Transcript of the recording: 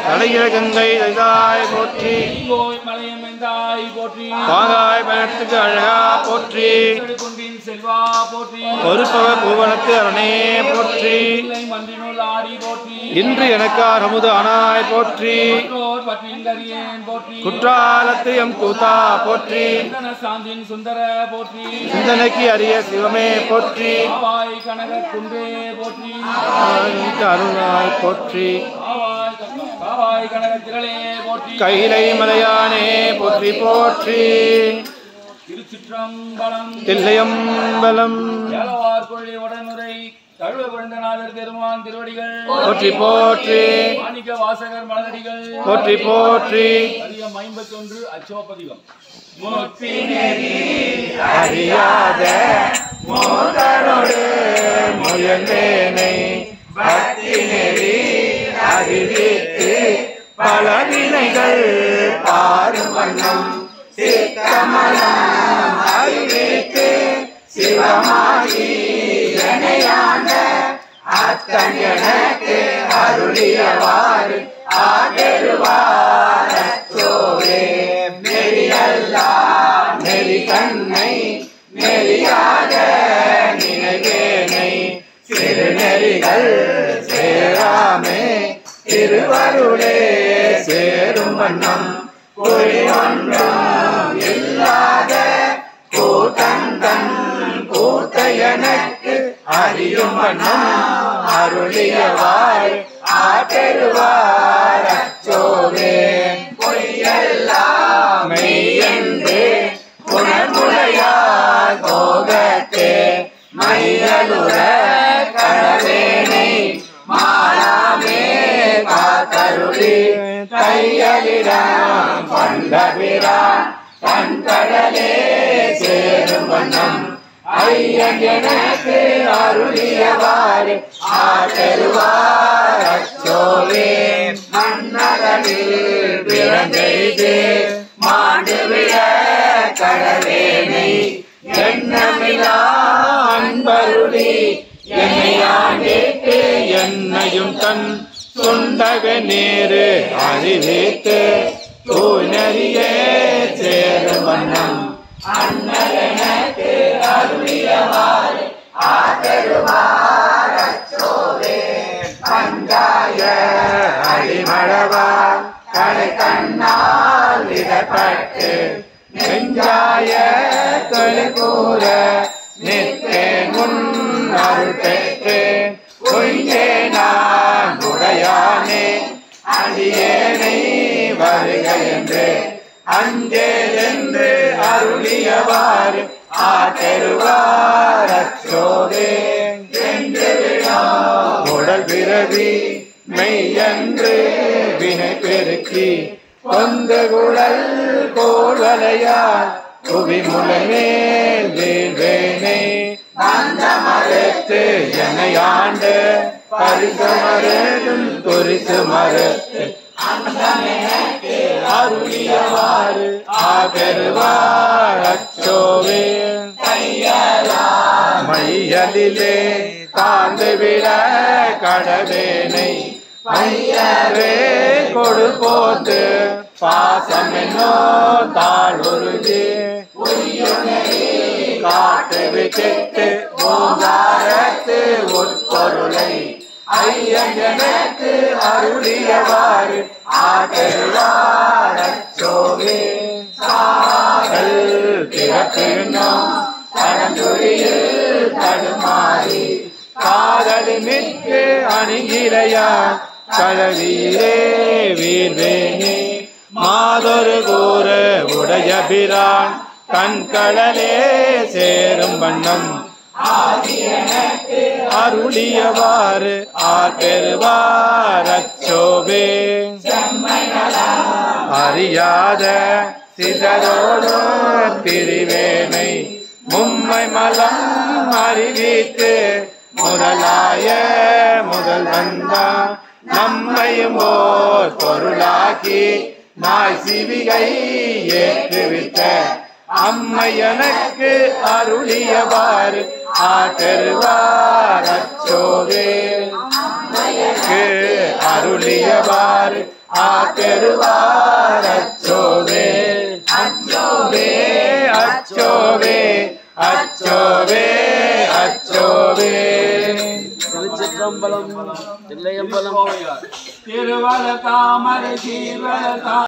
அழகிய கங்கை போற்றி பாங்காய் பயணத்துக்கு அழகா போற்றி பொறுப்பவர் பூவனத்து அரணே போற்றி இன்று எனக்கார் அமுது ஆனாய் போற்றி குற்றாலத்து எம் கூத்தா போற்றி சிந்தனைக்கு அரிய சிவமே போற்றி அருளாய் போற்றி கைலை மலையானே போற்றி போற்றி திருச்சிற்றம்பலம் தில்லையம்பலம் போற்றி போற்றி மாணிக்க வாசகர் மலரடிகள் போற்றி போற்றி. அதிகம் 51 அச்சோபதிகம். அறியாத மோதனோடு முயல்வேனை பக்தி நெறி அறிவித்து பல வினைகள் பாரும் வண்ணம் சித்தமலம் அறிவித்து சிவமாகி இணையாண்ட அத்தன் எனக்கு அருளியவாறு ஆகெழுவாரச்சோவே நெறியல்லா நெறி தன்னை நெறியாக நினைவேனை சிறு நெறிகள் சேராமே திருவருளே சேரும் வண்ணம் குறி ஒன்றும் இல்லாத கூட்டந்தன் கூட்ட எனக்கு அறியும் வண்ணம் அருளியவாறு ஆகெழுவார் அச்சோவே பொய்யெல்லாம் மெய்யென்று புனர்முலையார் போகத்தே மையலுற கடவேனை மாலாமே காத்தருளி கையலிடம் கொண்டபிரான் தன் கடலே சேரும் வண்ணம் ஐயன் எனக்கு அருளியவாறு ஆகெழுவார் அச்சோவே மன்னகனில் பிறந்தெய்து மாண்டு விழ கடவேனை எண்ணமிலா அன்பருளி என்னை ஆண்டிட்டு என்னையும் தன் சுண்டக நேரு அறிவித்து தூணறியே சேரும் வண்ணம் அண்ணனுக்கு அருளியவாறு ஆகெழுவார் அச்சோவே பஞ்சாய அடிமளவா கடை கண்ணால் இடப்பட்டு நெஞ்சாய தொழிற்கூற நிற்பேன் முன் அருள் பெற்றேன் பொய்யே நான் உடையானே அடியேனை வருக என்று அஞ்சேல் என்று அருளியவாறு ஆகெழுவார் அச்சோவே உடல் பிறவி மெய்யன்று வினை பெருக்கி கொந்து குழல் கோல்வலையார் புவி முலை மேல் வீழ்வேனே அந்த மறுத்து என்னை ஆண்டு பரிசு மறுத்தும் துரிசு மறுத்து எனக்கு அருளியவாறு ஆகெழுவார் அச்சோவே மையலிலே தாழ்ந்து விட கடவேனை மையவே கொடு போத்து பாசம் என்னோ தாழ்வுருதி காட்டு விட்டு ஓங்காரத்து உட்பொருளை ஐயன் எனக்கு அருளியவாறு ஆகெழுவார் அச்சோவே சாகல் பிறப்பினும் கடந்துரியில் தடுமாறி காதலி மிக்கு அணிகிறையா கழவீரே வீர்வேனே மாதொரு கூற உடைய பிரான் கண்களே சேரும் வண்ணம் அருளியவாறு ஆகெழுவார் அச்சோவே அறியாத சிதறோடு பிரிவேனை மும்மை மலம் அறிவித்து முதலாய முதல் வந்தா நம்மையும் ஓர் பொருளாக்கி நாய் சிவிகை ஏற்றுவிட்ட அம்மை எனக்கு அருளியவாறு ஆற்றருவார் அச்சோவே அருளியவாறு ஆற்றருவார் அச்சோவே அச்சோவே அச்சோவே அச்சோவே அச்சோவே திருச்சிற்றம்பலம் தில்லையம்பலம் திருவல தாமரை சீர்வல